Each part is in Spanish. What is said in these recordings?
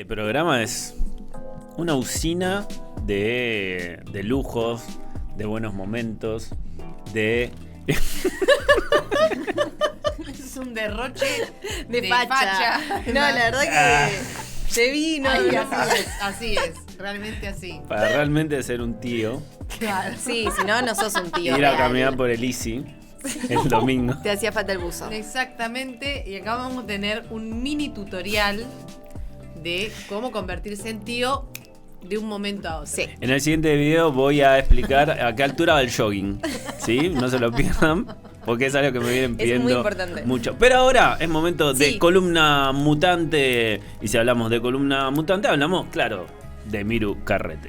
Programa es una usina de lujos, de buenos momentos, de... Es un derroche de facha. No, la verdad que te vi, no. Ay, así es, realmente así. Para realmente ser un tío. Claro. Sí, si no, no sos un tío Ir a real. caminar por el Easy el domingo. Te hacía falta el buzo. Exactamente, y acá vamos a tener un mini tutorial de cómo convertirse en tío de un momento a otro. Sí. En el siguiente video voy a explicar a qué altura va el jogging. ¿Sí? No se lo pierdan, porque es algo que me vienen pidiendo muy importante. mucho. Pero ahora es momento de Sí. columna mutante. Y si hablamos de columna mutante, hablamos, claro, de Miru Carrete.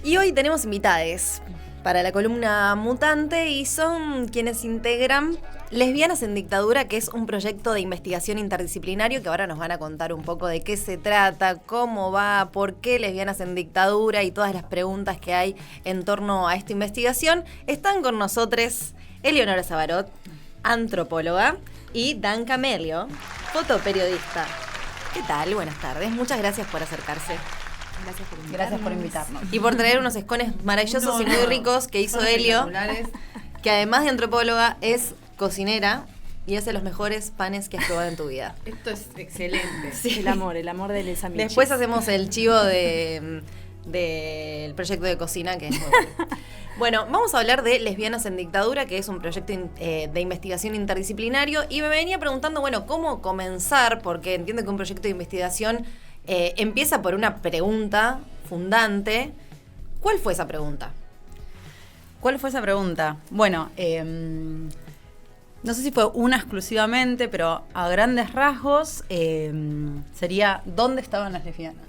Y hoy tenemos invitades para la columna mutante y son quienes integran Lesbianas en Dictadura, que es un proyecto de investigación interdisciplinario que ahora nos van a contar un poco de qué se trata, cómo va, por qué Lesbianas en Dictadura y todas las preguntas que hay en torno a esta investigación. Están con nosotros Eleonora Sabarot, antropóloga, y Dan Camelio, fotoperiodista. ¿Qué tal? Buenas tardes. Muchas gracias por acercarse. Gracias por invitarnos. Y por traer unos escones maravillosos y muy ricos que hizo Son Elio, espectaculares. que además de antropóloga es cocinera y hace los mejores panes que has probado en tu vida. Esto es excelente. Sí. El amor de Les Amiches. Después hacemos el chivo del proyecto de cocina, que es muy bueno. Bueno, vamos a hablar de Lesbianas en Dictadura, que es un proyecto de investigación interdisciplinario. Y me venía preguntando, bueno, ¿cómo comenzar? Porque entiendo que un proyecto de investigación empieza por una pregunta fundante. ¿Cuál fue esa pregunta? ¿Cuál fue esa pregunta? Bueno, no sé si fue una exclusivamente, pero a grandes rasgos sería ¿dónde estaban las lesbianas?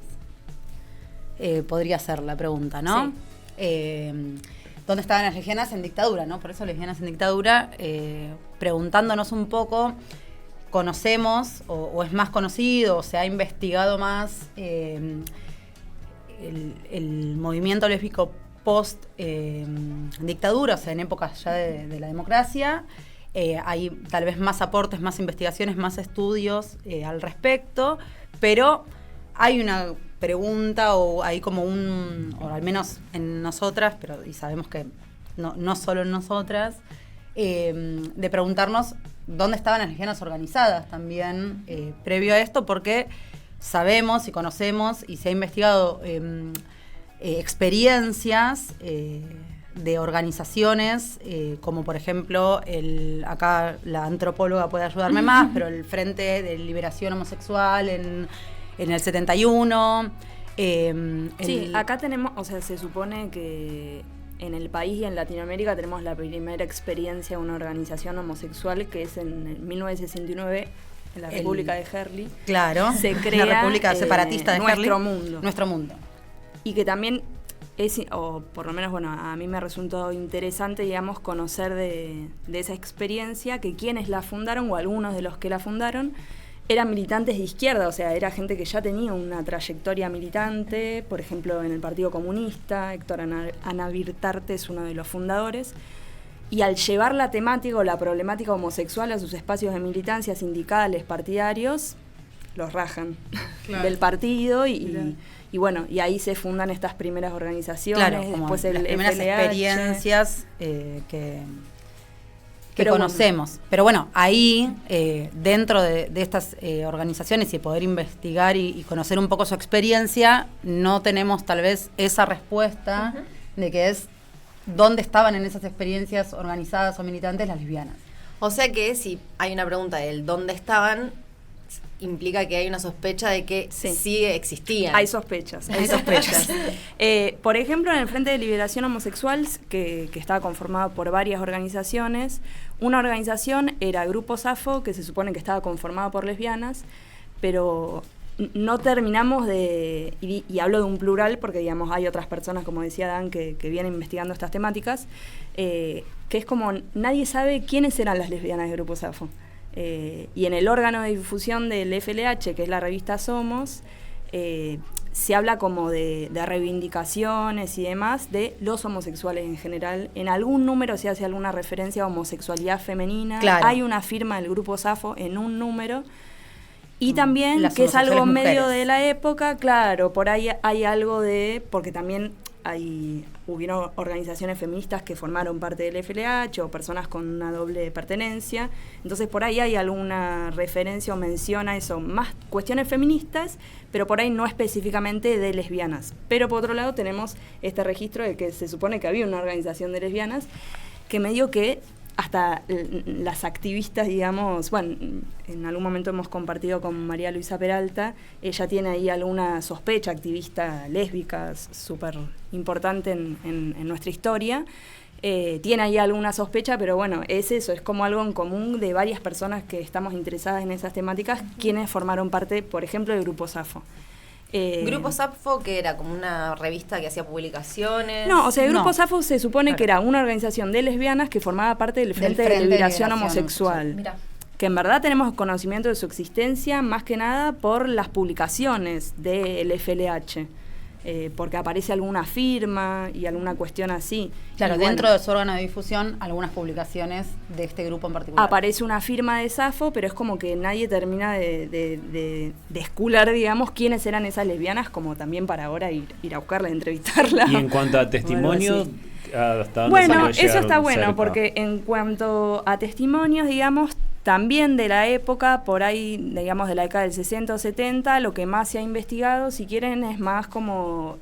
Podría ser la pregunta, ¿no? ¿Dónde estaban las lesbianas en dictadura, no? Por eso Lesbianas en Dictadura, preguntándonos un poco, conocemos o es más conocido o se ha investigado más el movimiento lésbico post dictadura, o sea, en épocas ya de la democracia. Hay tal vez más aportes, más investigaciones, más estudios al respecto, pero hay una pregunta o hay como o al menos en nosotras, y sabemos que no solo en nosotras, de preguntarnos dónde estaban las lesbianas organizadas también previo a esto, porque sabemos y conocemos y se ha investigado experiencias de organizaciones, como por ejemplo, acá la antropóloga puede ayudarme más, pero el Frente de Liberación Homosexual en el 71. Sí, acá tenemos, o sea, se supone que en el país y en Latinoamérica tenemos la primera experiencia de una organización homosexual, que es en 1969, en la República de Herli. Claro, se crea la República Separatista de Herli. Nuestro Mundo. Mundo. Y que también es, o por lo menos, bueno, a mí me resultó interesante, digamos, conocer de esa experiencia, que quienes la fundaron, o algunos de los que la fundaron, eran militantes de izquierda, o sea, era gente que ya tenía una trayectoria militante, por ejemplo, en el Partido Comunista. Héctor Anavirtarte es uno de los fundadores, y al llevar la temática o la problemática homosexual a sus espacios de militancia, sindicales, partidarios, los rajan del partido y bueno, y ahí se fundan estas primeras organizaciones, claro, como después las el primeras FLH. experiencias que Pero conocemos. bueno. Pero bueno, ahí, dentro de estas organizaciones y poder investigar y conocer un poco su experiencia, no tenemos tal vez esa respuesta de que es dónde estaban en esas experiencias organizadas o militantes las lesbianas. O sea que si hay una pregunta del dónde estaban, implica que hay una sospecha de que sí existían. Hay sospechas. Por ejemplo, en el Frente de Liberación Homosexual, que estaba conformado por varias organizaciones, una organización era Grupo Safo, que se supone que estaba conformado por lesbianas, pero no terminamos y hablo de un plural porque, digamos, hay otras personas, como decía Dan, que vienen investigando estas temáticas, que es como nadie sabe quiénes eran las lesbianas de Grupo Safo. Y en el órgano de difusión del FLH, que es la revista Somos, se habla como de reivindicaciones y demás de los homosexuales en general. En algún número se hace alguna referencia a homosexualidad femenina. Claro. Hay una firma del Grupo Safo en un número. Y también las que es algo homosexuales medio mujeres. de la época, claro, por ahí hay algo de, porque también hubieron organizaciones feministas que formaron parte del FLH o personas con una doble pertenencia, entonces por ahí hay alguna referencia o mención a eso, más cuestiones feministas, pero por ahí no específicamente de lesbianas. Pero por otro lado tenemos este registro de que se supone que había una organización de lesbianas que medio que hasta las activistas, digamos, bueno, en algún momento hemos compartido con María Luisa Peralta, ella tiene ahí alguna sospecha, activista lésbica súper importante en nuestra historia, tiene ahí alguna sospecha, pero bueno, es eso, es como algo en común de varias personas que estamos interesadas en esas temáticas, quienes formaron parte, por ejemplo, del Grupo Safo. Grupo Safo, que era como una revista que hacía publicaciones. No, o sea, el Grupo No. Safo se supone Claro. que era una organización de lesbianas que formaba parte del Frente de Frente de Liberación Liberación Homosexual. Mira. Que en verdad tenemos conocimiento de su existencia más que nada por las publicaciones del FLH. Porque aparece alguna firma y alguna cuestión así. Claro, Y bueno, dentro de su órgano de difusión, algunas publicaciones de este grupo en particular. aparece una firma de Safo, pero es como que nadie termina de escular, digamos, quiénes eran esas lesbianas, como también para ahora ir a buscarla, entrevistarla. Y en cuanto a testimonio, así. ¿hasta dónde se Bueno, puede eso llegar está bueno, cerca? porque en cuanto a testimonios, digamos, también de la época, por ahí, digamos, de la década del 60 o 70, lo que más se ha investigado, si quieren, es más como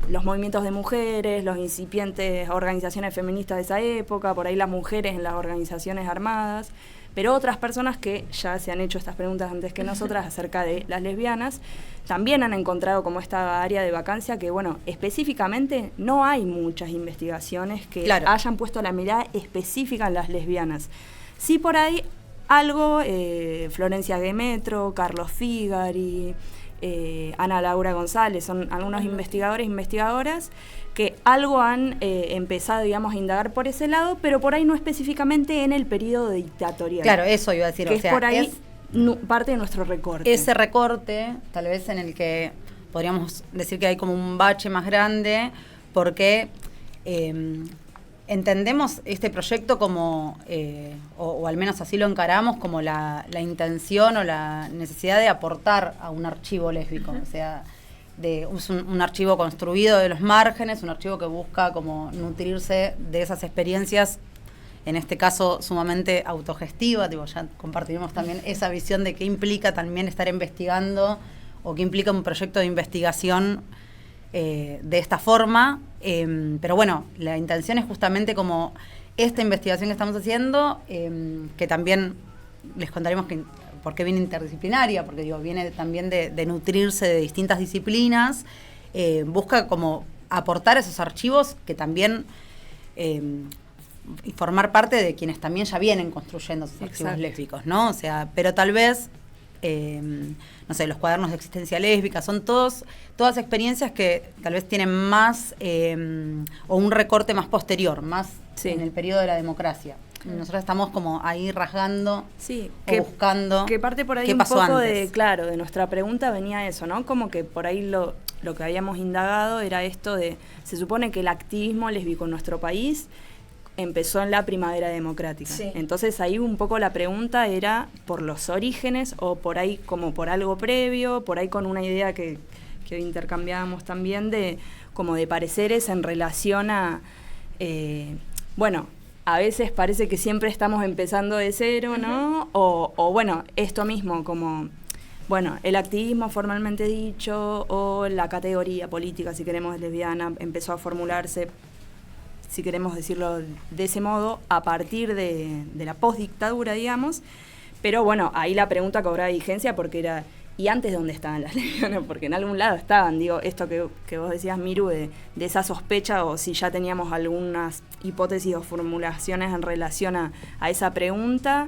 los movimientos de mujeres, los incipientes organizaciones feministas de esa época, por ahí las mujeres en las organizaciones armadas, pero otras personas que ya se han hecho estas preguntas antes que nosotras acerca de las lesbianas, también han encontrado como esta área de vacancia que, bueno, específicamente no hay muchas investigaciones que Claro. hayan puesto la mirada específica en las lesbianas. Sí, por ahí algo, Florencia Guemetro, Carlos Figari, Ana Laura González, son algunos investigadores e investigadoras que algo han empezado, digamos, a indagar por ese lado, pero por ahí no específicamente en el periodo dictatorial. Claro, eso iba a decir. que O es sea, por ahí es parte de nuestro recorte. ese recorte, tal vez en el que podríamos decir que hay como un bache más grande, porque entendemos este proyecto como, o al menos así lo encaramos, como la intención o la necesidad de aportar a un archivo lésbico. O sea, es un archivo construido de los márgenes, un archivo que busca como nutrirse de esas experiencias, en este caso sumamente autogestiva. Digo, ya compartiremos también esa visión de qué implica también estar investigando o qué implica un proyecto de investigación de esta forma, pero bueno, la intención es justamente como esta investigación que estamos haciendo, que también les contaremos por qué viene interdisciplinaria, porque digo, viene también de nutrirse de distintas disciplinas, busca como aportar esos archivos que también y formar parte de quienes también ya vienen construyendo esos archivos Exacto. lésbicos, ¿no? O sea, pero tal vez no sé, los cuadernos de existencia lésbica, son todas experiencias que tal vez tienen más o un recorte más posterior, más Sí. en el periodo de la democracia. Nosotros estamos como ahí rasgando Sí, o buscando que parte por ahí qué un pasó poco antes. de nuestra pregunta venía eso, ¿no? Como que por ahí lo que habíamos indagado era esto de, se supone que el activismo lésbico en nuestro país empezó en la primavera democrática. Sí. Entonces ahí un poco la pregunta era por los orígenes o por ahí como por algo previo, por ahí con una idea que hoy intercambiábamos también de como de pareceres en relación a, bueno, a veces parece que siempre estamos empezando de cero, ¿no? O bueno, esto mismo como, bueno, el activismo formalmente dicho o la categoría política, si queremos, lesbiana, empezó a formularse, si queremos decirlo de ese modo, a partir de la postdictadura, digamos. Pero bueno, ahí la pregunta cobraba vigencia porque era, ¿y antes dónde estaban las lesbianas? Porque en algún lado estaban, digo, esto que vos decías, Miru, de esa sospecha, o si ya teníamos algunas hipótesis o formulaciones en relación a esa pregunta.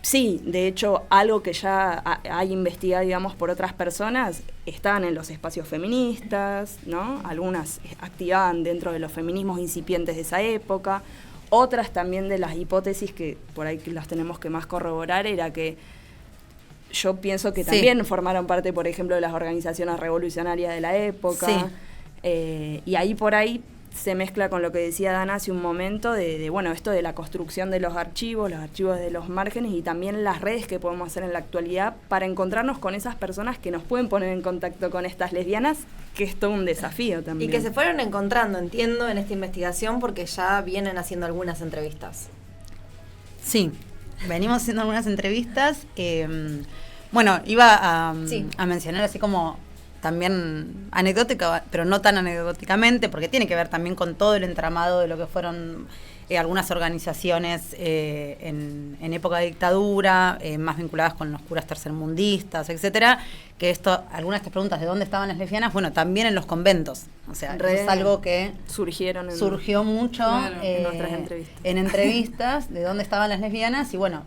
Sí, de hecho, algo que ya hay investigado, digamos, por otras personas, estaban en los espacios feministas, ¿no? Algunas activaban dentro de los feminismos incipientes de esa época. Otras también de las hipótesis que por ahí las tenemos que más corroborar era que yo pienso que Sí. también formaron parte, por ejemplo, de las organizaciones revolucionarias de la época. Sí. Y ahí por ahí se mezcla con lo que decía Dana hace un momento, bueno, esto de la construcción de los archivos de los márgenes y también las redes que podemos hacer en la actualidad para encontrarnos con esas personas que nos pueden poner en contacto con estas lesbianas, que es todo un desafío también. Y que se fueron encontrando, entiendo, en esta investigación porque ya vienen haciendo algunas entrevistas. Sí, venimos haciendo algunas entrevistas. Bueno, iba a mencionar así como también anecdótica, pero no tan anecdóticamente, porque tiene que ver también con todo el entramado de lo que fueron algunas organizaciones en época de dictadura, más vinculadas con los curas tercermundistas, etcétera, que algunas de estas preguntas de dónde estaban las lesbianas, bueno, también en los conventos. O sea, es algo que surgió mucho en nuestras entrevistas. En entrevistas de dónde estaban las lesbianas, y bueno,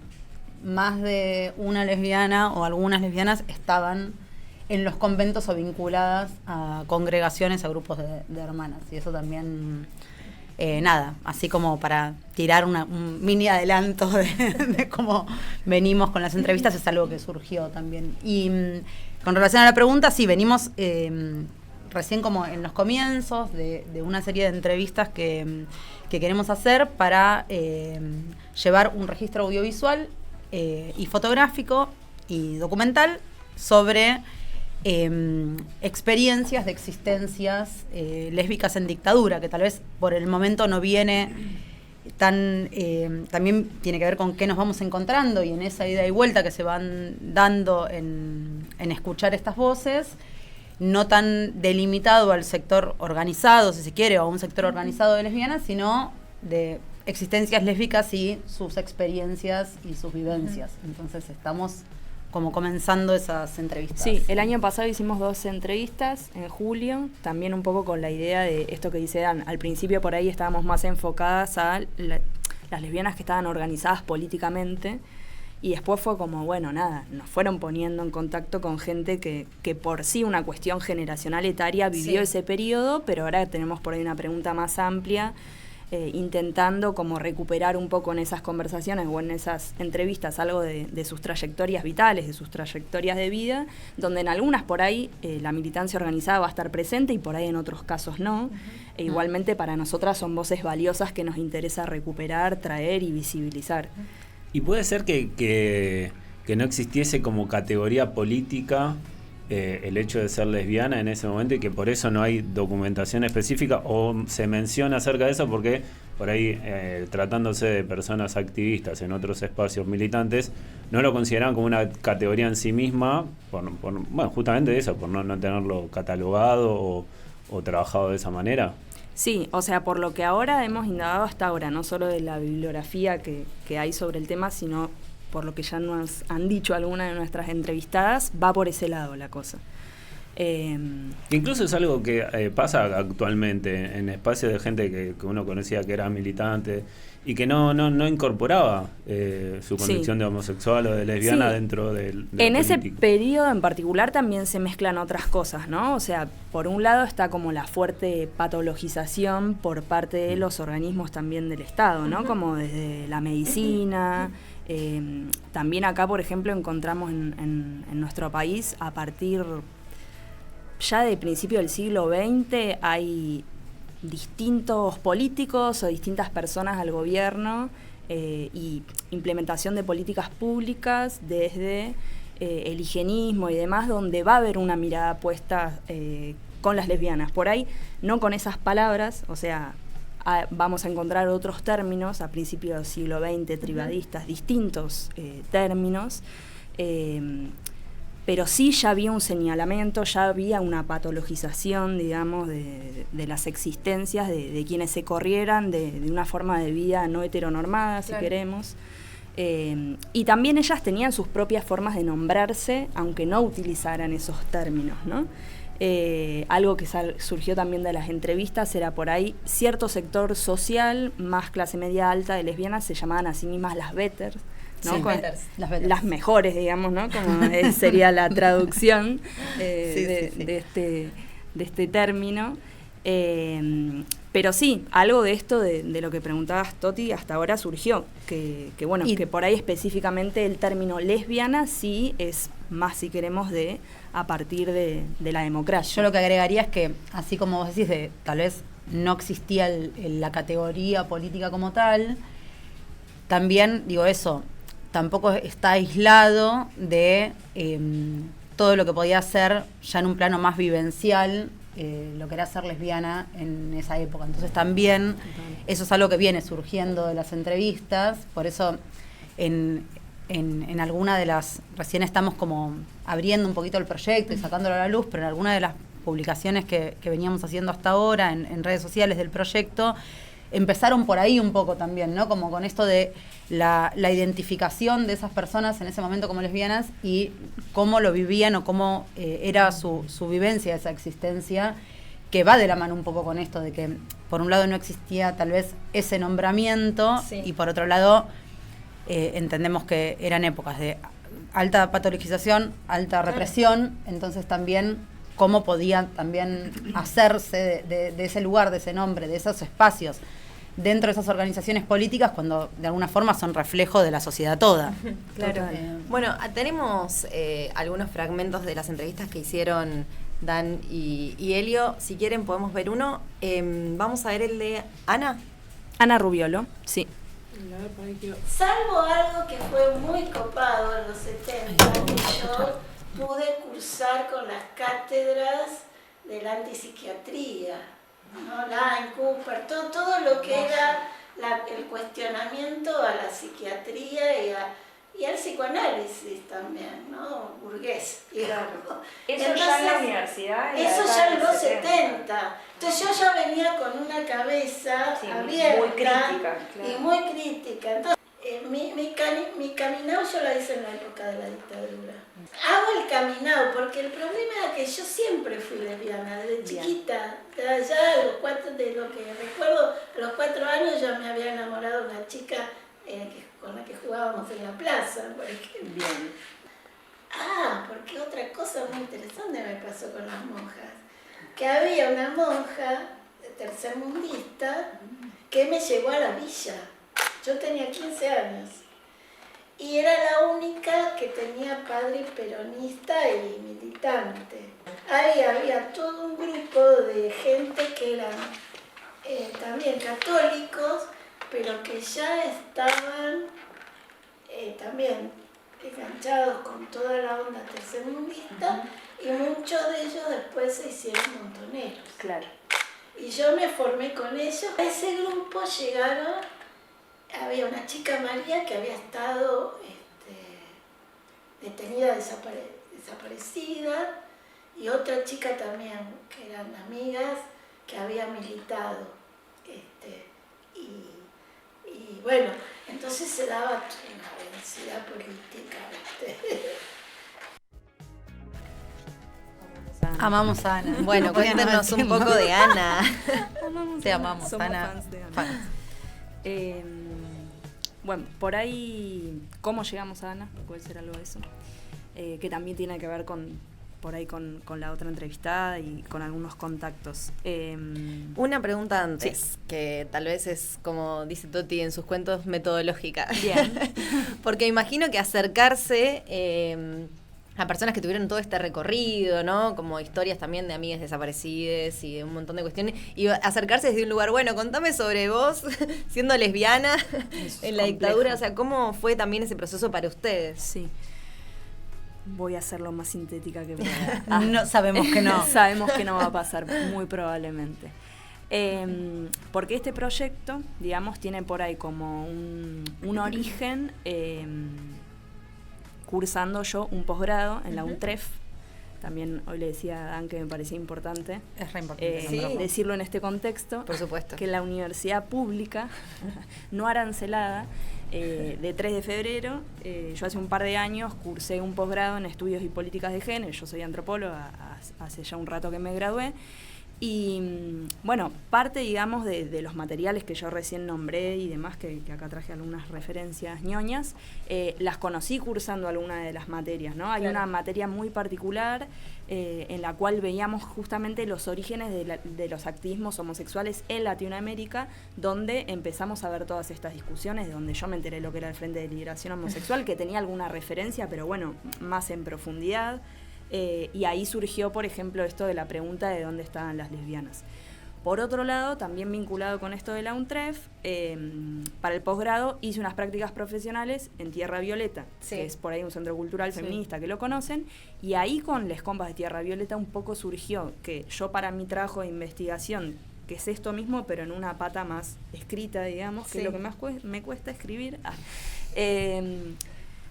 más de una lesbiana o algunas lesbianas estaban en los conventos o vinculadas a congregaciones, a grupos de hermanas. Y eso también, así como para tirar un mini adelanto de cómo venimos con las entrevistas, es algo que surgió también. Y con relación a la pregunta, sí, venimos recién como en los comienzos de una serie de entrevistas que queremos hacer para llevar un registro audiovisual y fotográfico y documental sobre experiencias de existencias lésbicas en dictadura, que tal vez por el momento no viene tan... también tiene que ver con qué nos vamos encontrando y en esa ida y vuelta que se van dando en escuchar estas voces, no tan delimitado al sector organizado, si se quiere, o a un sector organizado de lesbianas, sino de existencias lésbicas y sus experiencias y sus vivencias. Entonces estamos como comenzando esas entrevistas. Sí, el año pasado hicimos 2 entrevistas en julio, también un poco con la idea de esto que dice Dan. Al principio por ahí estábamos más enfocadas a las lesbianas que estaban organizadas políticamente, y después fue como, bueno, nada, nos fueron poniendo en contacto con gente que por sí una cuestión generacional etaria vivió ese periodo, pero ahora tenemos por ahí una pregunta más amplia, intentando como recuperar un poco en esas conversaciones o en esas entrevistas algo de sus trayectorias vitales, de sus trayectorias de vida, donde en algunas por ahí la militancia organizada va a estar presente y por ahí en otros casos no. E igualmente para nosotras son voces valiosas que nos interesa recuperar, traer y visibilizar. Y puede ser que no existiese como categoría política el hecho de ser lesbiana en ese momento y que por eso no hay documentación específica o se menciona acerca de eso porque por ahí tratándose de personas activistas en otros espacios militantes no lo consideraban como una categoría en sí misma bueno, justamente eso, por no tenerlo catalogado o trabajado de esa manera. Sí, o sea, por lo que ahora hemos indagado hasta ahora, no solo de la bibliografía que hay sobre el tema, sino por lo que ya nos han dicho algunas de nuestras entrevistadas, va por ese lado la cosa. Incluso es algo que pasa actualmente en espacios de gente que uno conocía que era militante y que no incorporaba su condición de homosexual o de lesbiana dentro del en ese periodo en particular también se mezclan otras cosas, ¿no? O sea, por un lado está como la fuerte patologización por parte de los organismos también del Estado, ¿no? Como desde la medicina. También acá, por ejemplo, encontramos en nuestro país, a partir ya de principio del siglo XX, hay distintos políticos o distintas personas al gobierno y implementación de políticas públicas desde el higienismo y demás, donde va a haber una mirada puesta con las lesbianas. Por ahí, no con esas palabras, o sea, vamos a encontrar otros términos a principios del siglo XX, tribadistas, distintos términos, pero sí ya había un señalamiento, ya había una patologización, digamos, de las existencias de quienes se corrieran de una forma de vida no heteronormada, si queremos. Y también ellas tenían sus propias formas de nombrarse, aunque no utilizaran esos términos, ¿no? Algo que surgió también de las entrevistas era por ahí cierto sector social, más clase media alta de lesbianas, se llamaban a sí mismas las betters, ¿no? Sí, las mejores, digamos, ¿no? Como sería la traducción de este término. Pero sí, algo de esto de lo que preguntabas, Toti, hasta ahora surgió, que bueno, que por ahí específicamente el término lesbiana sí es más si queremos a partir de la democracia. Yo lo que agregaría es que, así como vos decís, tal vez no existía la categoría política como tal, también, digo eso, tampoco está aislado de todo lo que podía ser ya en un plano más vivencial, lo que era ser lesbiana en esa época. Entonces también eso es algo que viene surgiendo de las entrevistas, por eso en alguna de las, recién estamos como abriendo un poquito el proyecto y sacándolo a la luz, pero en alguna de las publicaciones que veníamos haciendo hasta ahora en redes sociales del proyecto, empezaron por ahí un poco también, ¿no? Como con esto de la identificación de esas personas en ese momento como lesbianas y cómo lo vivían o cómo era su vivencia, esa existencia, que va de la mano un poco con esto de que por un lado no existía tal vez ese nombramiento y por otro lado entendemos que eran épocas de alta patologización, alta represión, entonces también cómo podían también hacerse de ese lugar, de ese nombre, de esos espacios dentro de esas organizaciones políticas cuando de alguna forma son reflejo de la sociedad toda. Claro. Bueno, tenemos algunos fragmentos de las entrevistas que hicieron Dan y Elio. Si quieren podemos ver uno. Vamos a ver el de Ana. Ana Rubiolo, sí. Salvo algo que fue muy copado en los 70, que yo pude cursar con las cátedras de la antipsiquiatría, ¿no? Line, Cooper, todo lo que era el cuestionamiento a la psiquiatría y al psicoanálisis también, ¿no? Burgués, digamos. Eso entonces, ya en la universidad. Eso ya en los 70. Entonces yo ya venía con una cabeza abierta muy crítica, y muy crítica. Entonces, mi caminado yo la hice en la época de la dictadura. Hago el caminado porque el problema era que yo siempre fui lesbiana, desde chiquita. Ya de lo que recuerdo, a los 4 años ya me había enamorado de una chica con la que jugábamos en la plaza, por ejemplo. Porque otra cosa muy interesante me pasó con las monjas. Que había una monja tercermundista que me llevó a la villa. Yo tenía 15 años y era la única que tenía padre peronista y militante. Ahí había todo un grupo de gente que eran también católicos, pero que ya estaban también enganchados con toda la onda tercermundista y muchos de ellos después se hicieron montoneros. Claro. Y yo me formé con ellos. A ese grupo llegaron, había una chica María que había estado detenida, desaparecida, y otra chica también, que eran amigas, que había militado. Y bueno, entonces se daba una densidad política. Amamos a Ana. Bueno, cuéntanos un poco de Ana. Te amamos, Somos Ana. fans de Ana. Bueno, por ahí, ¿cómo llegamos a Ana? Puede ser algo de eso. Que también tiene que ver con la otra entrevistada y con algunos contactos. Una pregunta antes, que tal vez es, como dice Toti en sus cuentos, metodológica. Bien. Porque imagino que acercarse a personas que tuvieron todo este recorrido, ¿no? Como historias también de amigas desaparecidas y de un montón de cuestiones. Y acercarse desde un lugar, bueno, contame sobre vos, siendo lesbiana en la dictadura. O sea, ¿cómo fue también ese proceso para ustedes? Sí. Voy a ser lo más sintética que pueda. No, sabemos que no. Sabemos que no va a pasar, muy probablemente. Porque este proyecto, digamos, tiene por ahí como un origen cursando yo un posgrado en la UNTREF. También hoy le decía a Dan que me parecía importante, Es re importante. decirlo en este contexto. Por supuesto. Que la universidad pública, no arancelada, de 3 de febrero, yo hace un par de años cursé un posgrado en estudios y políticas de género. Yo soy antropóloga, hace ya un rato que me gradué, Y bueno, parte, digamos, de los materiales que yo recién nombré y demás, que acá traje algunas referencias ñoñas, las conocí cursando alguna de las materias, ¿no? Hay una materia muy particular en la cual veíamos justamente los orígenes de los activismos homosexuales en Latinoamérica, donde empezamos a ver todas estas discusiones, de donde yo me enteré lo que era el Frente de Liberación Homosexual, que tenía alguna referencia, pero bueno, más en profundidad. Y ahí surgió, por ejemplo, esto de la pregunta de dónde estaban las lesbianas. Por otro lado, también vinculado con esto de la UNTREF, para el posgrado hice unas prácticas profesionales en Tierra Violeta, que es por ahí un centro cultural feminista que lo conocen, y ahí con les compas de Tierra Violeta un poco surgió que yo para mi trabajo de investigación, que es esto mismo, pero en una pata más escrita, digamos, que es lo que más me cuesta escribir,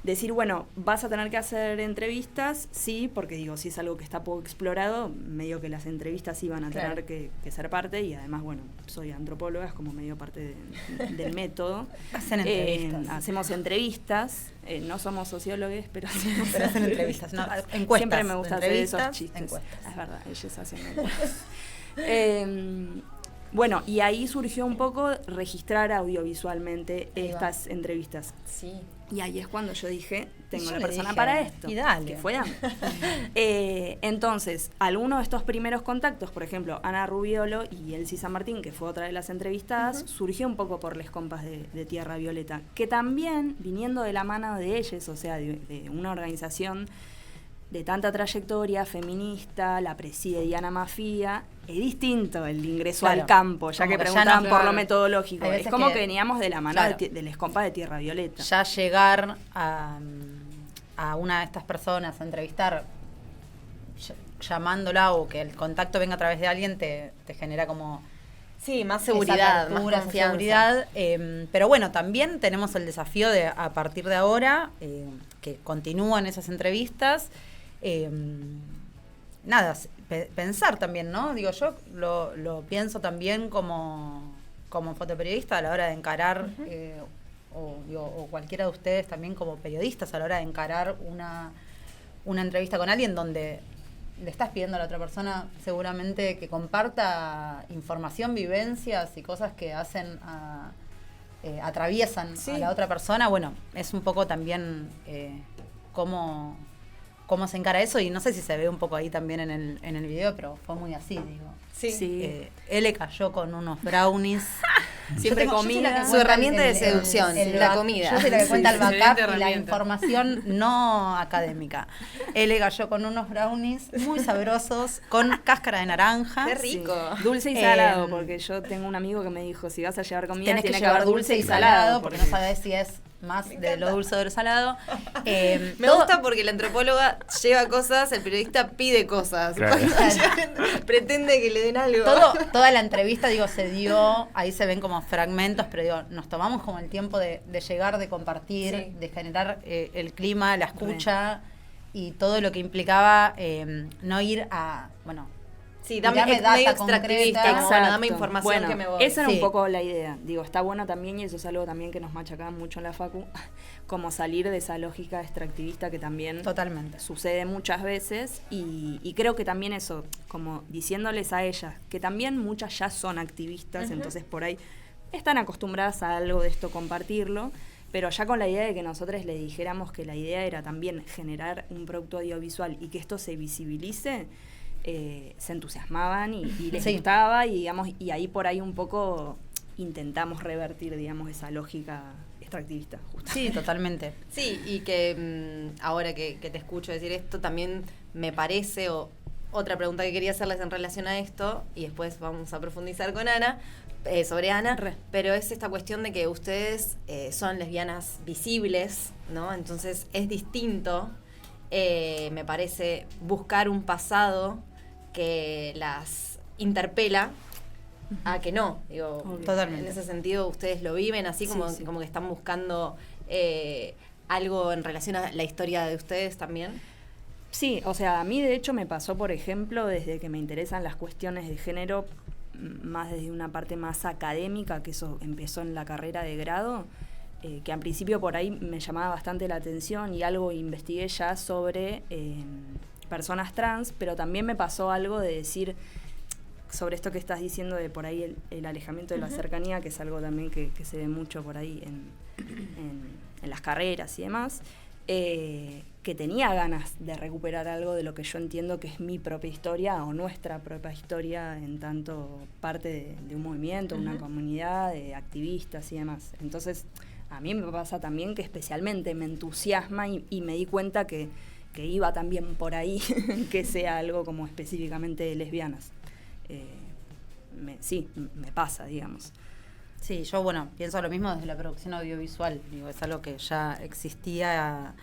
decir, bueno, vas a tener que hacer entrevistas, sí, porque digo, si es algo que está poco explorado, medio que las entrevistas sí van a tener que ser parte, y además, bueno, soy antropóloga, es como medio parte del método. Hacen entrevistas. Hacemos entrevistas, no somos sociólogos, pero hacen entrevistas, no, encuestas. Siempre me gusta hacer esos chistes. Encuestas. Es verdad, ellos hacen encuestas. Bueno, y ahí surgió un poco registrar audiovisualmente estas entrevistas. Sí. Y ahí es cuando yo dije, tengo la le persona dije, para esto. y dale. Que fue Ana. Entonces, algunos de estos primeros contactos, por ejemplo, Ana Rubiolo y Elsie San Martín, que fue otra de las entrevistadas, surgió un poco por les compas de Tierra Violeta, que también, viniendo de la mano de ellos, o sea, de una organización de tanta trayectoria feminista, la preside Diana Mafia, es distinto el ingreso al campo, ya que preguntaban por lo metodológico. Es como que veníamos de la mano de les compas de Tierra Violeta. Ya llegar a una de estas personas a entrevistar, llamándola, o que el contacto venga a través de alguien, te genera como... Sí, más seguridad, más confianza. seguridad. Pero bueno, también tenemos el desafío de, a partir de ahora, que continúan esas entrevistas, pensar también, ¿no? Digo, yo lo pienso también como fotoperiodista a la hora de encarar, o cualquiera de ustedes también como periodistas a la hora de encarar una entrevista con alguien donde le estás pidiendo a la otra persona seguramente que comparta información, vivencias y cosas que hacen atraviesan a la otra persona. Bueno, es un poco también cómo se encara eso, y no sé si se ve un poco ahí también en el video, pero fue muy así, digo. Sí. Él le cayó con unos brownies. Siempre comida. Su herramienta de seducción, la comida. Yo soy la que cuenta el backup y la herramienta. información no académica. Él le cayó con unos brownies muy sabrosos, con cáscara de naranja. ¡Qué rico! Dulce y salado, porque yo tengo un amigo que me dijo, si vas a llevar comida, Tenés tiene que llevar dulce y salado, porque no sabés si es más de lo dulce o de lo salado. Me gusta porque la antropóloga lleva cosas, el periodista pide cosas. Claro. Pretende que le den algo. Toda la entrevista, digo, se dio, ahí se ven como fragmentos, pero digo, nos tomamos como el tiempo de llegar, de compartir, de generar el clima, la escucha y todo lo que implicaba no ir a, bueno... Sí, tirarme medio data extractivista, concreta. como, bueno, dame información Bueno, que me voy. esa era Sí. un poco la idea. Digo, está bueno también, y eso es algo también que nos machacaba mucho en la facu, como salir de esa lógica extractivista que también Totalmente. sucede muchas veces, y creo que también eso, como diciéndoles a ellas, que también muchas ya son activistas, entonces por ahí están acostumbradas a algo de esto, compartirlo, pero ya con la idea de que nosotros le dijéramos que la idea era también generar un producto audiovisual y que esto se visibilice, se entusiasmaban y les gustaba, y digamos, y ahí por ahí un poco intentamos revertir, digamos, esa lógica extractivista, justamente. Sí, totalmente. Sí, y que ahora que te escucho decir esto, también me parece, otra pregunta que quería hacerles en relación a esto, y después vamos a profundizar con Ana, sobre Ana, pero es esta cuestión de que ustedes son lesbianas visibles, ¿no? Entonces es distinto, me parece, buscar un pasado que las interpela a que no. Digo, Totalmente. En ese sentido ustedes lo viven así como, Sí. como que están buscando algo en relación a la historia de ustedes también. Sí, o sea, a mí de hecho me pasó, por ejemplo, desde que me interesan las cuestiones de género, más desde una parte más académica, que eso empezó en la carrera de grado, que al principio por ahí me llamaba bastante la atención y algo investigué ya sobre personas trans, pero también me pasó algo de decir, sobre esto que estás diciendo de por ahí el alejamiento de la cercanía, que es algo también que se ve mucho por ahí en las carreras y demás, que tenía ganas de recuperar algo de lo que yo entiendo que es mi propia historia o nuestra propia historia, en tanto parte de un movimiento, una comunidad de activistas y demás. Entonces, a mí me pasa también que especialmente me entusiasma y me di cuenta que iba también por ahí, que sea algo como específicamente de lesbianas. Me pasa, digamos. Sí, yo pienso lo mismo desde la producción audiovisual. Digo, es algo que ya existía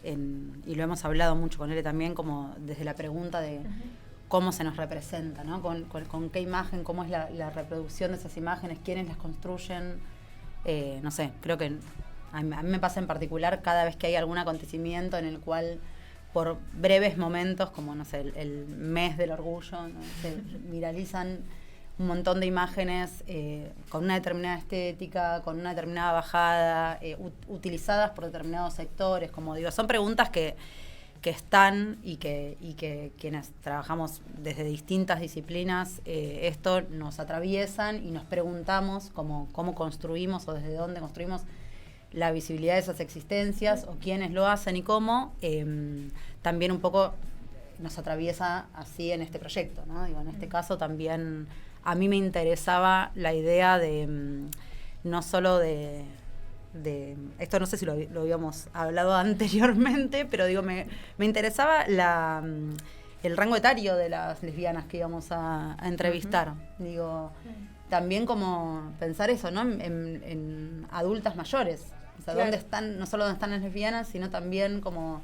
y lo hemos hablado mucho con él también, como desde la pregunta de cómo se nos representa, ¿no? Con qué imagen, cómo es la reproducción de esas imágenes, quiénes las construyen. No sé, creo que a mí me pasa en particular cada vez que hay algún acontecimiento en el cual por breves momentos, como no sé, el mes del orgullo, ¿no? Se viralizan un montón de imágenes con una determinada estética, con una determinada bajada, utilizadas por determinados sectores. Como digo, son preguntas que están y que quienes trabajamos desde distintas disciplinas, esto nos atraviesan y nos preguntamos cómo construimos o desde dónde construimos la visibilidad de esas existencias o quiénes lo hacen y cómo. También un poco nos atraviesa así en este proyecto, ¿no? Digo, en este caso también a mí me interesaba la idea de no solo de esto no sé si lo habíamos hablado anteriormente, pero digo, me interesaba el rango etario de las lesbianas que íbamos a entrevistar. Digo, también como pensar eso, ¿no? En adultas mayores. O sea, dónde están, no solo dónde están las lesbianas, sino también como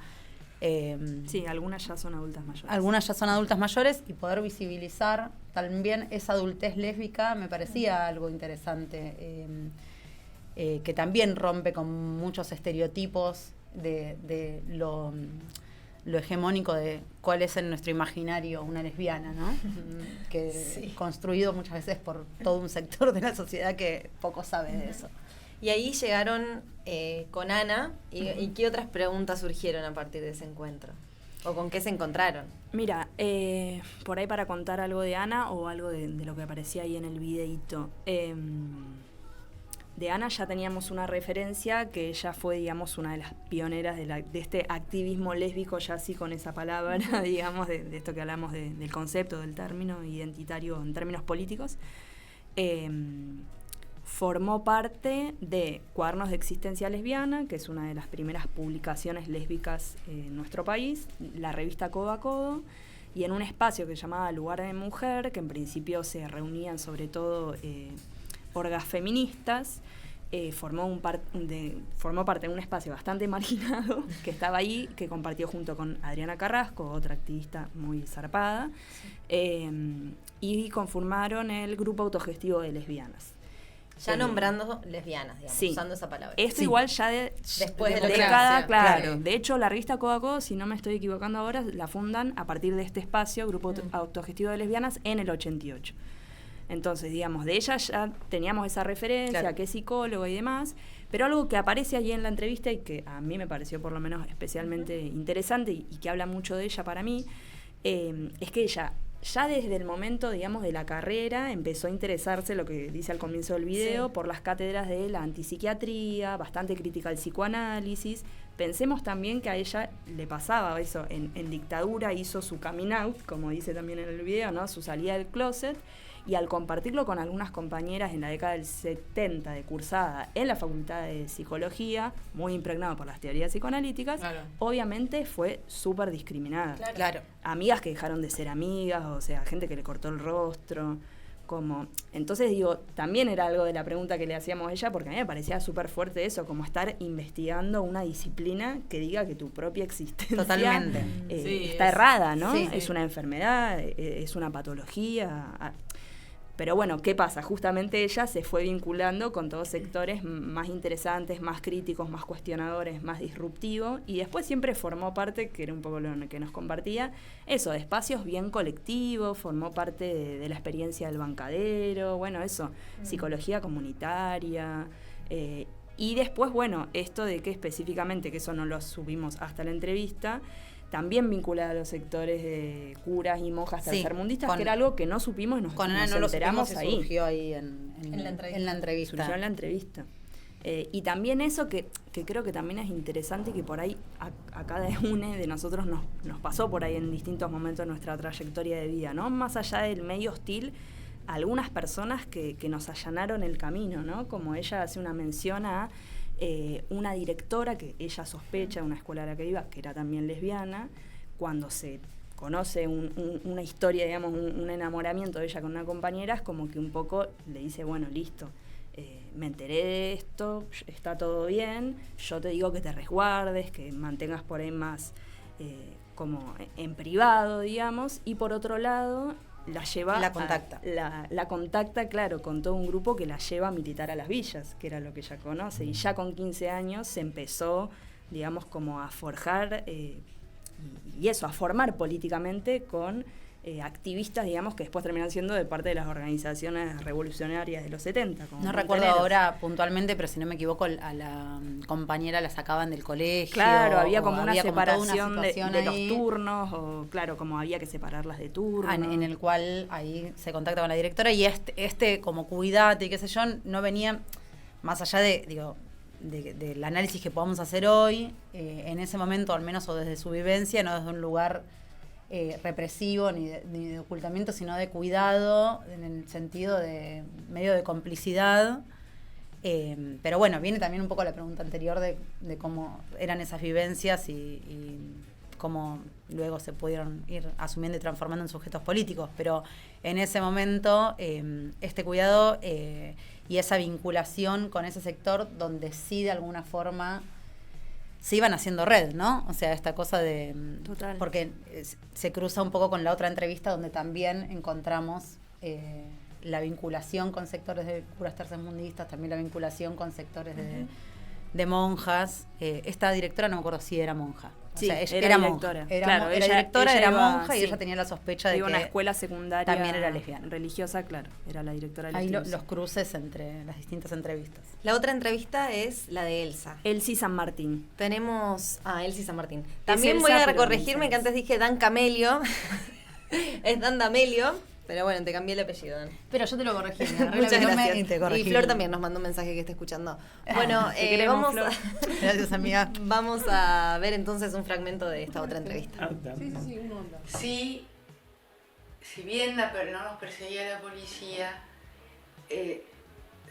sí, algunas ya son adultas mayores. Algunas ya son adultas mayores y poder visibilizar también esa adultez lésbica me parecía algo interesante, que también rompe con muchos estereotipos de lo hegemónico de cuál es en nuestro imaginario una lesbiana, ¿no? Que construido muchas veces por todo un sector de la sociedad que poco sabe de eso. Y ahí llegaron con Ana, y ¿qué otras preguntas surgieron a partir de ese encuentro? ¿O con qué se encontraron? Mira, por ahí para contar algo de Ana o algo de lo que aparecía ahí en el videíto. De Ana ya teníamos una referencia que ella fue, digamos, una de las pioneras de este activismo lésbico, ya así con esa palabra, digamos, de esto que hablamos del concepto, del término identitario en términos políticos. Formó parte de Cuadernos de Existencia Lesbiana, que es una de las primeras publicaciones lésbicas en nuestro país, la revista Codo a Codo, y en un espacio que se llamaba Lugar de Mujer, que en principio se reunían sobre todo orgas feministas, formó parte de un espacio bastante marginado que estaba ahí, que compartió junto con Adriana Carrasco, otra activista muy zarpada, y conformaron el Grupo Autogestivo de Lesbianas. Ya nombrando lesbianas, digamos, sí. usando esa palabra. Esto igual ya después de la década, claro. Sí. De hecho, la revista Codo a Codo, si no me estoy equivocando ahora, la fundan a partir de este espacio, Grupo Autogestivo de Lesbianas, en el 88. Entonces, digamos, de ella ya teníamos esa referencia, claro, que es psicólogo y demás, pero algo que aparece allí en la entrevista y que a mí me pareció por lo menos especialmente interesante y que habla mucho de ella para mí, es que ella ya desde el momento, digamos, de la carrera empezó a interesarse, lo que dice al comienzo del video, sí, por las cátedras de la antipsiquiatría, bastante crítica al psicoanálisis. Pensemos también que a ella le pasaba eso, en dictadura hizo su coming out, como dice también en el video, ¿no? Su salida del closet, y al compartirlo con algunas compañeras en la década del 70 de cursada en la Facultad de Psicología, muy impregnado por las teorías psicoanalíticas, claro, obviamente fue súper discriminada. Claro. Amigas que dejaron de ser amigas, o sea, gente que le cortó el rostro, como... Entonces, digo, también era algo de la pregunta que le hacíamos a ella, porque a mí me parecía súper fuerte eso, como estar investigando una disciplina que diga que tu propia existencia totalmente está errada, ¿no? Sí, es una enfermedad, es una patología... Pero bueno, ¿qué pasa? Justamente ella se fue vinculando con todos sectores más interesantes, más críticos, más cuestionadores, más disruptivos, y después siempre formó parte, que era un poco lo que nos compartía, eso, de espacios bien colectivos, formó parte de la experiencia del bancadero, bueno, eso, psicología comunitaria, y después, bueno, esto de que específicamente, que eso no lo subimos hasta la entrevista, también vinculada a los sectores de curas y monjas Sí, tercermundistas, que era algo que no supimos y nos no lo enteramos supimos y ahí. surgió ahí en la entrevista. En la entrevista. Surgió en la entrevista. Y también eso que creo que también es interesante y que por ahí a cada uno de nosotros nos pasó por ahí en distintos momentos de nuestra trayectoria de vida, ¿no? Más allá del medio hostil, algunas personas que nos allanaron el camino, ¿no? Como ella hace una mención a una directora que ella sospecha de una escuela a la que iba, que era también lesbiana, cuando se conoce una historia, digamos, un enamoramiento de ella con una compañera, es como que un poco le dice, bueno, listo, me enteré de esto, está todo bien, yo te digo que te resguardes, que mantengas por ahí más como en privado, digamos, y por otro lado la lleva La contacta. la contacta, claro, con todo un grupo que la lleva a militar a las villas, que era lo que ella conoce, y ya con 15 años se empezó, digamos, como a forjar y eso, a formar políticamente con activistas, digamos, que después terminan siendo de parte de las organizaciones revolucionarias de los 70. Como No recuerdo Montoneros. ahora puntualmente, pero si no me equivoco, a la compañera la sacaban del colegio. Claro, había o como una había como toda una separación situación de los ahí, turnos, o claro, como había que separarlas de turnos. en el cual ahí se contacta con la directora y este como cuidate y qué sé yo, no venía más allá del análisis que podamos hacer hoy, en ese momento, al menos o desde su vivencia, no desde un lugar represivo ni de ocultamiento, sino de cuidado, en el sentido de medio de complicidad. Pero bueno, viene también un poco la pregunta anterior de cómo eran esas vivencias y cómo luego se pudieron ir asumiendo y transformando en sujetos políticos. Pero en ese momento, este cuidado y esa vinculación con ese sector donde sí de alguna forma se iban haciendo red, ¿no? O sea, esta cosa de... Total. Porque se cruza un poco con la otra entrevista donde también encontramos la vinculación con sectores de curas tercermundistas, también la vinculación con sectores de monjas. Esta directora no me acuerdo si era monja. Sí, o sea, ella era era directora. monja. Era, Claro, era ella- directora, ella era iba- monja y sí. ella tenía la sospecha de Iba a una que escuela secundaria también era lesbiana. religiosa, claro, era la directora de la Ahí institución. los cruces entre las distintas entrevistas. La otra entrevista es la de Elsa. Elsie San Martín. Tenemos a Elsie San Martín. También Elsa, voy a pero corregirme Elsa que es. antes dije Dan Camelio. Es Dan D'Amelio. Pero bueno, te cambié el apellido, Dan. Pero yo te lo corregí. Muchas gracias. Y te corregí. Y Flor también nos mandó un mensaje que está escuchando. Bueno, Te queremos, vamos, Flor. Gracias, amiga. vamos a ver entonces un fragmento de esta otra entrevista. Ah, también. Sí, si bien no nos perseguía la policía,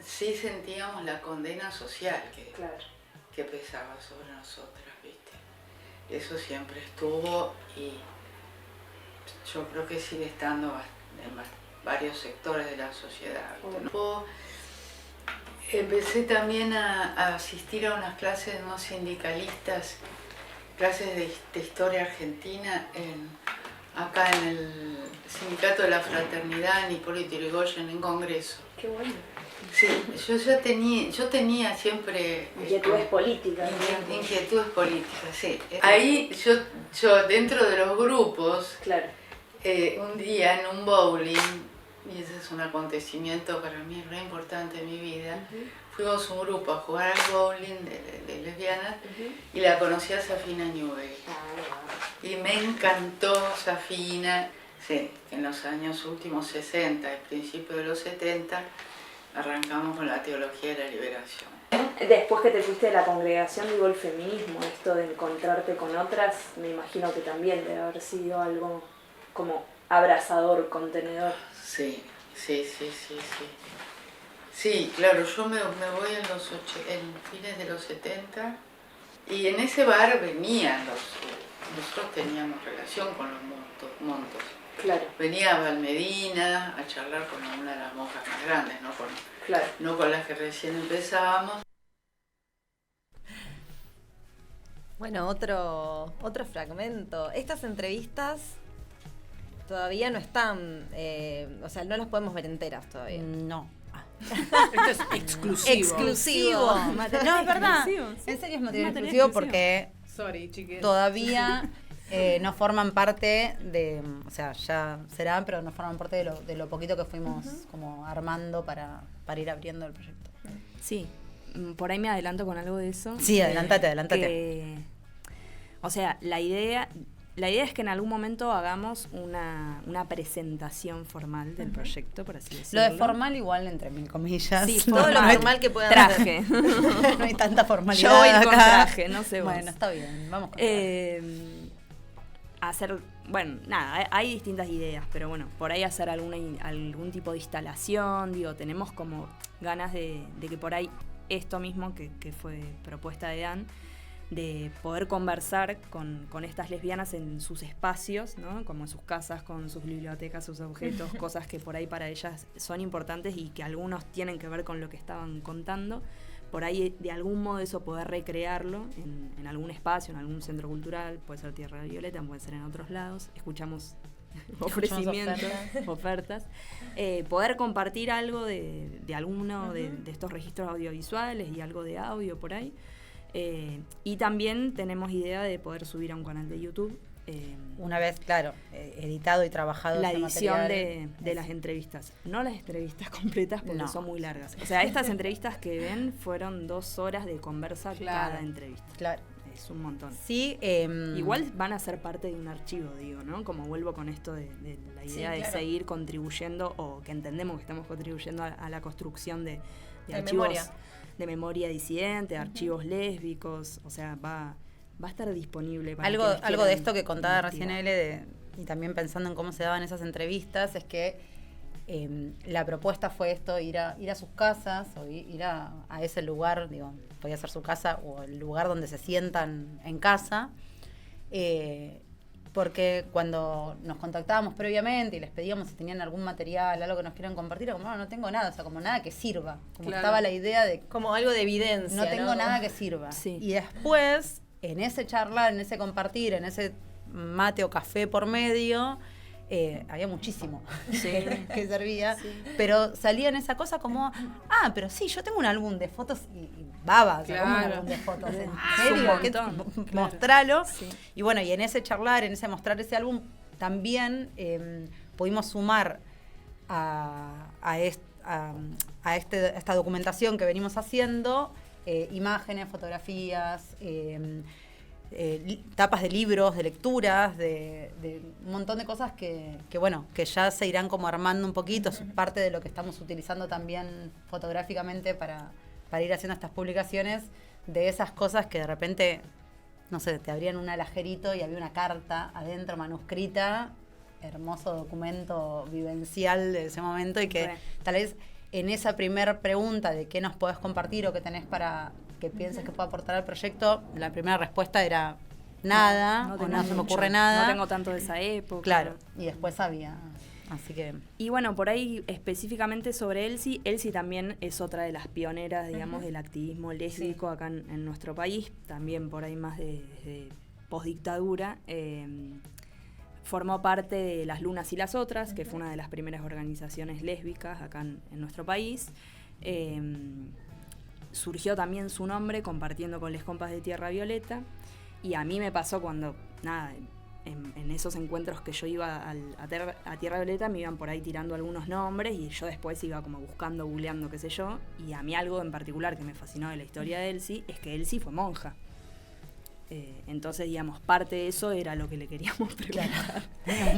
sí sentíamos la condena social que pesaba sobre nosotras, ¿viste? Eso siempre estuvo y yo creo que sigue estando en varios sectores de la sociedad, ¿viste? Yo empecé también a asistir a unas clases no sindicalistas, clases de historia argentina acá en el Sindicato de la Fraternidad en Hipólito Yrigoyen en Congreso. Qué bueno. Sí, yo tenía siempre Inquietudes políticas. inquietudes políticas, sí. Ahí yo dentro de los grupos, Claro. un día en un bowling, y ese es un acontecimiento para mí re importante en mi vida, fuimos un grupo a jugar al bowling de lesbianas y la conocí a Safina Newbery. Y me encantó Safina, sí, en los años últimos 60 y principios de los 70 arrancamos con la teología de la liberación. Después que te fuiste de la congregación, digo, el feminismo, esto de encontrarte con otras, me imagino que también debe haber sido algo como abrazador, contenedor. Sí. Sí, claro, yo me voy en fines de los 70 y en ese bar venían nosotros teníamos relación con los montos. Claro, Venía a Valmedina a charlar con una de las monjas más grandes, claro. no con las que recién empezábamos. Bueno, otro fragmento. Estas entrevistas todavía no están, o sea, no las podemos ver enteras todavía. No. Esto es exclusivo. Exclusivo. No, es verdad. Exclusivo, sí. En serio es material Material exclusivo exclusivo. porque Sorry, chiques. todavía no forman parte de, o sea, ya serán, pero no forman parte de lo poquito que fuimos como armando para ir abriendo el proyecto. Sí, por ahí me adelanto con algo de eso. Sí, adelantate. O sea, la idea La idea es que en algún momento hagamos una presentación formal del proyecto, por así decirlo. Lo de formal igual, entre mil comillas. Sí, Todo lo formal. normal que puedan Traje. hacer. No hay tanta formalidad. Yo voy con acá. traje, no sé vos. Bueno, está bien, vamos con traje. Hay distintas ideas, pero bueno, por ahí hacer algún tipo de instalación, tenemos como ganas de que por ahí esto mismo que fue propuesta de Dan, de poder conversar con estas lesbianas en sus espacios, ¿no? Como en sus casas, con sus bibliotecas, sus objetos, cosas que por ahí para ellas son importantes y que algunos tienen que ver con lo que estaban contando. Por ahí de algún modo eso poder recrearlo en algún espacio, en algún centro cultural, puede ser Tierra Violeta, puede ser en otros lados. Escuchamos ofrecimientos, ofertas. Poder compartir algo de alguno de estos registros audiovisuales y algo de audio por ahí. Y también tenemos idea de poder subir a un canal de YouTube. Una vez, claro, editado y trabajado La ese edición material. de las entrevistas. No las entrevistas completas porque No. son muy largas. O sea, estas entrevistas que ven fueron 2 horas de conversa cada entrevista. Claro. Es un montón. Sí, Igual van a ser parte de un archivo, ¿no? Como vuelvo con esto de la idea de seguir contribuyendo, o que entendemos que estamos contribuyendo a la construcción de archivos memoria. de memoria disidente, archivos lésbicos, o sea, va a estar disponible para algo quienes de quieran esto que contaba investigar. recién Ele, y también pensando en cómo se daban esas entrevistas, es que la propuesta fue esto, ir a sus casas o ir a ese lugar, podía ser su casa o el lugar donde se sientan en casa, porque cuando nos contactábamos previamente y les pedíamos si tenían algún material, algo que nos quieran compartir, era como, no tengo nada, o sea, como nada que sirva, como estaba la idea de Como algo de evidencia. no tengo nada que sirva. Sí. Y después, en ese charlar, en ese compartir, en ese mate o café por medio, había muchísimo que servía, pero salía en esa cosa como, pero sí, yo tengo un álbum de fotos y baba, o sea, como un álbum de fotos, ¿en serio? un montón, Mostralo. Sí. Y bueno, y en ese charlar, en ese mostrar ese álbum, también pudimos sumar a esta documentación que venimos haciendo, imágenes, fotografías, tapas de libros, de lecturas, de un montón de cosas que ya se irán como armando un poquito. Es parte de lo que estamos utilizando también fotográficamente para ir haciendo estas publicaciones, de esas cosas que de repente, no sé, te abrían un alajerito y había una carta adentro manuscrita, hermoso documento vivencial de ese momento, y que tal vez en esa primera pregunta de qué nos podés compartir o qué tenés para que pienses que pueda aportar al proyecto, la primera respuesta era nada, No o tengo no se me mucho, ocurre nada. No tengo tanto de esa época. Claro, y después había, así que... Y bueno, por ahí específicamente sobre Elsie también es otra de las pioneras, digamos, del activismo lésbico acá en nuestro país, también por ahí más de postdictadura. Formó parte de Las Lunas y las Otras, que fue una de las primeras organizaciones lésbicas acá en nuestro país. Surgió también su nombre compartiendo con Les Compas de Tierra Violeta, y a mí me pasó cuando, en esos encuentros que yo iba a Tierra Violeta, me iban por ahí tirando algunos nombres y yo después iba como buscando, googleando, qué sé yo, y a mí algo en particular que me fascinó de la historia de Elsie es que Elsie fue monja. Entonces, digamos, parte de eso era lo que le queríamos preguntar.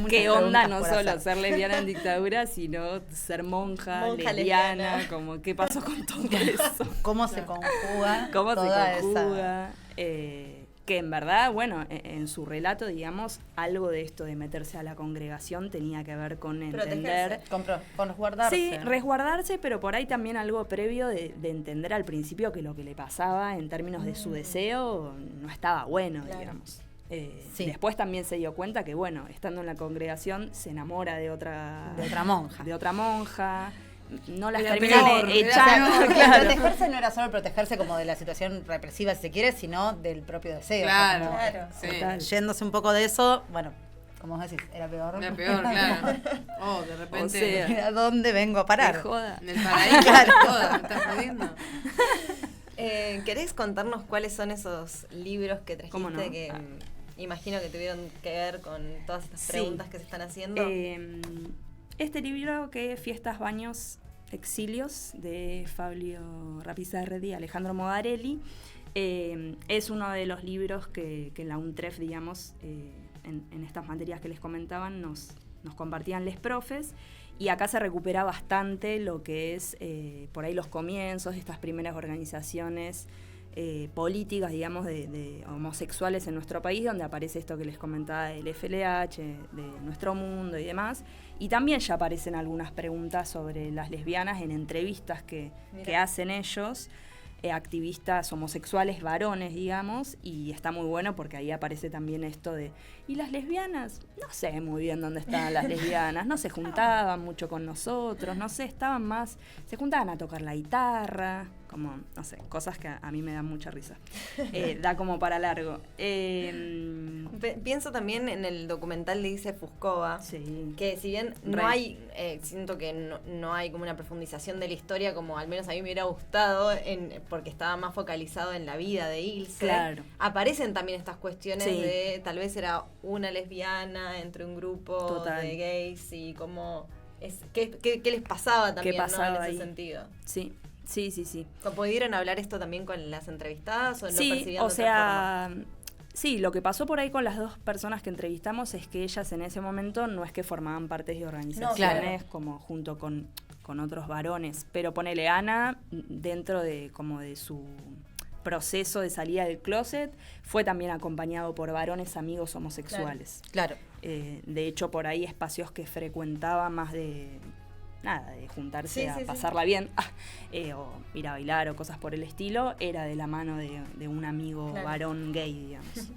¿Qué onda no solo ser lesbiana en dictadura, sino ser monja lesbiana? Como, ¿qué pasó con todo eso? ¿Cómo se conjuga? ¿Cómo toda se conjuga? Que en verdad, bueno, en su relato, digamos, algo de esto de meterse a la congregación tenía que ver con entender... Con resguardarse. Sí, resguardarse, pero por ahí también algo previo de entender al principio que lo que le pasaba en términos de su deseo no estaba bueno, digamos. Sí. Después también se dio cuenta que, bueno, estando en la congregación se enamora de otra monja. De otra monja. No las Era terminan peor, echando. Claro. Protegerse no era solo protegerse como de la situación represiva, si se quiere, sino del propio deseo. Claro, Como, sí. Total. yéndose un poco de eso, bueno, como vos decís, era peor. Era peor, claro. De repente. O sea, ¿A dónde vengo a parar? Qué joda. En el paraíso, Claro. toda, me estás jodiendo. ¿Querés contarnos cuáles son esos libros que trajiste ¿Cómo no? que imagino que tuvieron que ver con todas estas Sí. preguntas que se están haciendo? Este libro, que es Fiestas, Baños, Exilios, de Fabio Rapizarredi y Alejandro Modarelli, es uno de los libros que en la UNTREF, digamos, en estas materias que les comentaban nos compartían les profes, y acá se recupera bastante lo que es por ahí los comienzos de estas primeras organizaciones políticas, digamos, de homosexuales en nuestro país, donde aparece esto que les comentaba del FLH, de Nuestro Mundo y demás. Y también ya aparecen algunas preguntas sobre las lesbianas en entrevistas que hacen ellos, activistas homosexuales varones, digamos, y está muy bueno porque ahí aparece también esto de, ¿y las lesbianas? No sé muy bien dónde estaban las lesbianas, no se juntaban mucho con nosotros, no sé, estaban más, se juntaban a tocar la guitarra, como, no sé, cosas que a mí me dan mucha risa. Da como para largo. Pienso también en el documental de Ilse Fuscova, Sí. que si bien no hay, siento que no hay como una profundización de la historia, como al menos a mí me hubiera gustado, porque estaba más focalizado en la vida de Ilse. Claro. Aparecen también estas cuestiones Sí. de tal vez era una lesbiana entre un grupo Total. de gays y cómo qué les pasaba también, pasaba ¿no? En ese ahí? sentido. Sí. ¿Pudieron hablar esto también con las entrevistadas o lo Sí, percibían o de otra sea, sí, lo que pasó por ahí con las dos personas que entrevistamos es que ellas en ese momento no es que formaban parte de organizaciones como junto con otros varones, pero ponele Ana dentro de como de su proceso de salida del closet fue también acompañado por varones amigos homosexuales. Claro. De hecho, por ahí espacios que frecuentaba más de juntarse a pasarla bien, o ir a bailar o cosas por el estilo, era de la mano de un amigo varón gay, digamos.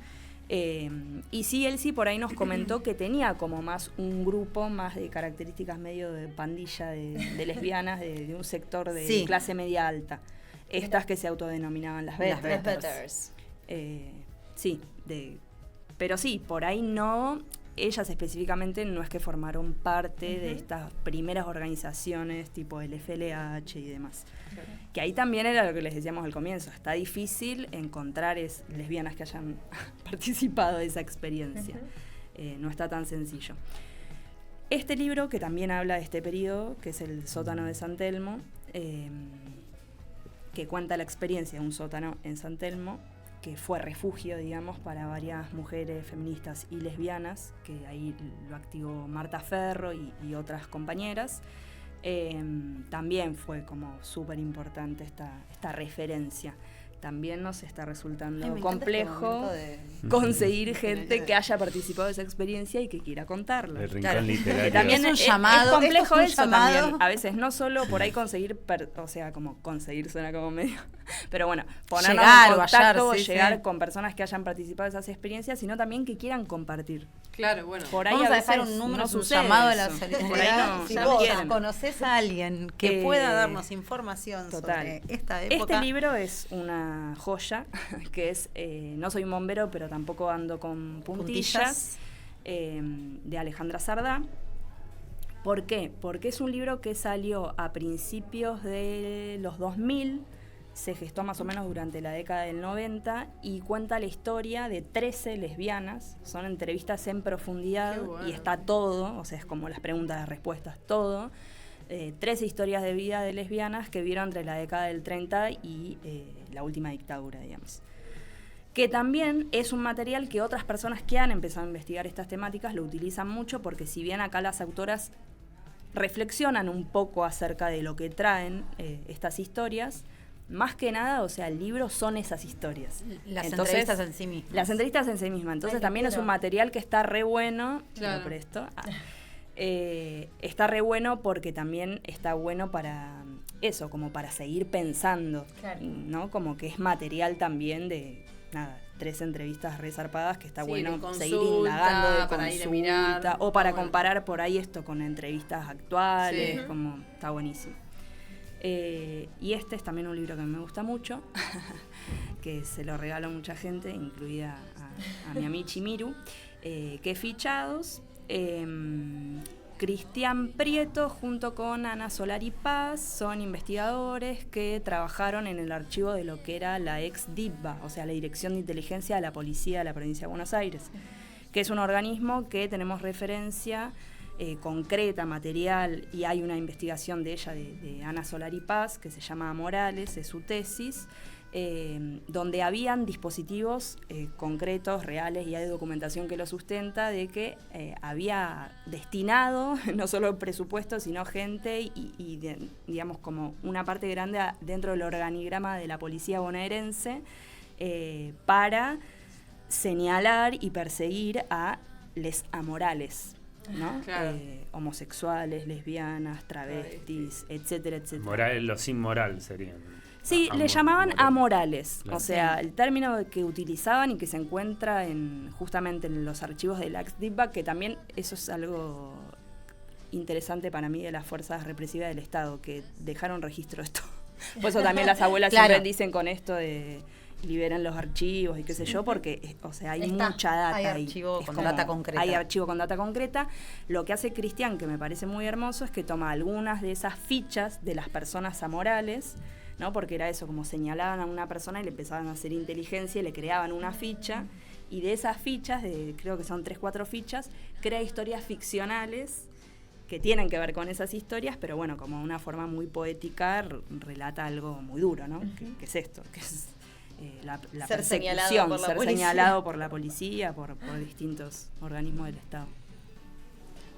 Y sí, él sí por ahí nos comentó que tenía como más un grupo más de características medio de pandilla de lesbianas de un sector de clase media alta. Estas que se autodenominaban las Betters. Sí, pero sí, por ahí no. Ellas específicamente no es que formaron parte de estas primeras organizaciones tipo el FLH y demás. Que ahí también era lo que les decíamos al comienzo. Está difícil encontrar lesbianas que hayan participado de esa experiencia. No está tan sencillo. Este libro, que también habla de este periodo, que es el sótano de San Telmo, que cuenta la experiencia de un sótano en San Telmo, que fue refugio, digamos, para varias mujeres feministas y lesbianas, que ahí lo activó Marta Ferro y otras compañeras. También fue como súper importante esta referencia. También nos está resultando complejo conseguir gente que haya participado de esa experiencia y que quiera contarla. El rincón literario. Que también es un llamado, es complejo esto es un eso llamado. también. A veces no solo por ahí conseguir, o sea, como conseguir suena como medio, pero bueno, ponernos Llegar, en contacto, hallar, sí, llegar sí. con personas que hayan participado de esas experiencias, sino también que quieran compartir. Claro, bueno. Por ahí Vamos a dejar veces un número, no un sucede llamado a la eso. solidaridad. Por ahí no, Si no vos quieren. conocés a alguien que pueda darnos información Total. sobre esta época. Este libro es una joya, que es No soy un bombero, pero tampoco ando con puntillas, de Alejandra Sardá. ¿Por qué? Porque es un libro que salió a principios de los 2000, se gestó más o menos durante la década del 90 y cuenta la historia de 13 lesbianas. Son entrevistas en profundidad. Qué bueno. Y está todo, o sea, es como las preguntas, las respuestas, todo. 13 historias de vida de lesbianas que vieron entre la década del 30 y la última dictadura, digamos. Que también es un material que otras personas que han empezado a investigar estas temáticas lo utilizan mucho, porque si bien acá las autoras reflexionan un poco acerca de lo que traen estas historias, más que nada, o sea, el libro son esas historias. Las Entonces, entrevistas en sí mismas. Las entrevistas en sí mismas. Entonces también es un material que está re bueno. Claro. Lo presto. Está re bueno porque también está bueno para eso, como para seguir pensando, ¿no? Como que es material también de, 3 entrevistas re zarpadas que está Sí, bueno de consulta, seguir indagando de para ir a consulta, mirar. o para Está bueno. comparar por ahí esto con entrevistas actuales, Sí. como está buenísimo. Y este es también un libro que me gusta mucho, que se lo regalo a mucha gente, incluida a mi amichi Miru, que es Fichados. Cristian Prieto junto con Ana Solari Paz son investigadores que trabajaron en el archivo de lo que era la ex DIPBA, o sea, la Dirección de Inteligencia de la Policía de la Provincia de Buenos Aires, que es un organismo que tenemos referencia concreta, material, y hay una investigación de ella, de Ana Solari Paz, que se llama Morales, es su tesis, donde habían dispositivos concretos, reales, y hay documentación que lo sustenta, de que había destinado no solo presupuesto, sino gente y digamos, como una parte grande dentro del organigrama de la policía bonaerense para señalar y perseguir a les amorales, ¿no? Claro. Homosexuales, lesbianas, travestis, etcétera, etcétera. Moral, los sin moral serían. Sí, le llamaban morales. amorales, Claro. o sea, el término que utilizaban y que se encuentra justamente en los archivos del AXDIPBA, que también eso es algo interesante para mí de las fuerzas represivas del Estado, que dejaron registro de esto. Por eso también las abuelas Claro. siempre dicen con esto de liberen los archivos y qué sé yo, porque, o sea, hay Está, mucha data hay ahí. archivo Es con como, data concreta. Hay archivo con data concreta. Lo que hace Cristian, que me parece muy hermoso, es que toma algunas de esas fichas de las personas amorales, ¿no? Porque era eso, como señalaban a una persona y le empezaban a hacer inteligencia y le creaban una ficha, y de esas fichas, creo que son 3-4 fichas, crea historias ficcionales que tienen que ver con esas historias, pero bueno, como una forma muy poética relata algo muy duro, ¿no? Que es esto, que es la Ser señalado persecución, por la ser policía. señalado por la policía, por distintos organismos del Estado.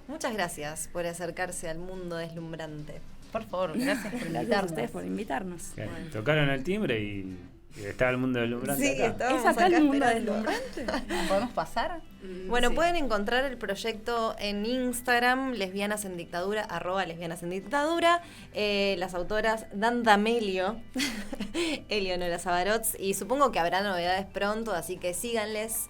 Muchas gracias por acercarse al mundo deslumbrante. Por favor, gracias por Gracias a invitarnos. ustedes por invitarnos. Claro, tocaron el timbre y estaba el mundo deslumbrante Sí, acá. estábamos ¿Es acá acá el mundo esperando. deslumbrante? ¿Podemos pasar? Bueno, Sí. pueden encontrar el proyecto en Instagram, lesbianas en dictadura, @lesbianas en dictadura. Las autoras Dan D'Amelio, Eleonora Sabarots, y supongo que habrá novedades pronto, así que síganles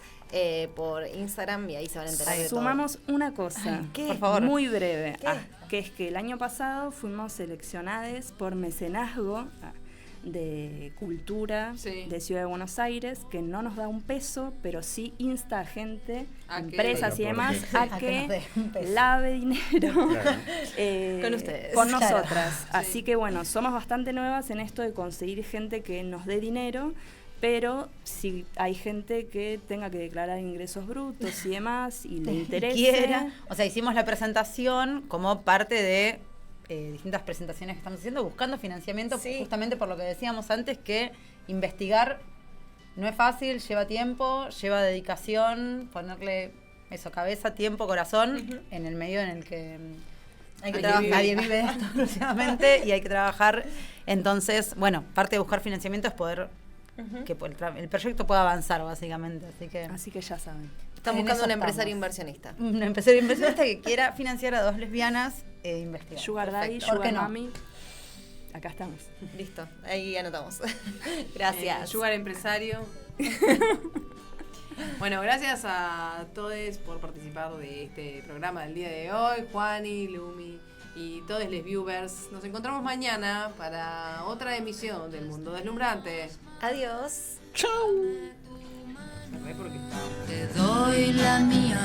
por Instagram y ahí se van a enterar de todo. Sumamos una cosa, ¿Qué? Por favor. muy breve, ¿Qué? que es que el año pasado fuimos seleccionadas por mecenazgo de cultura Sí. de Ciudad de Buenos Aires, que no nos da un peso, pero sí insta a gente, A que- empresas y demás, Sí. a A que nos que dé un peso. lave dinero Claro. Con ustedes. con Claro. nosotras. Así que bueno, somos bastante nuevas en esto de conseguir gente que nos dé dinero, pero si hay gente que tenga que declarar ingresos brutos y demás y le interese, Quiera. O sea, hicimos la presentación como parte de distintas presentaciones que estamos haciendo, buscando financiamiento, Sí. justamente por lo que decíamos antes, que investigar no es fácil, lleva tiempo, lleva dedicación, ponerle eso, cabeza, tiempo, corazón, en el medio en el que hay que trabajar. Nadie vive de esto exclusivamente y hay que trabajar. Entonces, bueno, parte de buscar financiamiento es poder que el proyecto pueda avanzar, básicamente. así que ya saben. Están en buscando eso un empresario estamos. inversionista. Un empresario inversionista que quiera financiar a 2 lesbianas e investigar. Sugar Daddy, Perfecto. ¿Por qué Sugar no? Mami, acá estamos. Listo, ahí anotamos. Gracias. Sugar empresario. Bueno, gracias a todos por participar de este programa del día de hoy. Juani, Lumi y todos los viewers. Nos encontramos mañana para otra emisión del Mundo Deslumbrante. Adiós. Me re porque- Te doy la mía.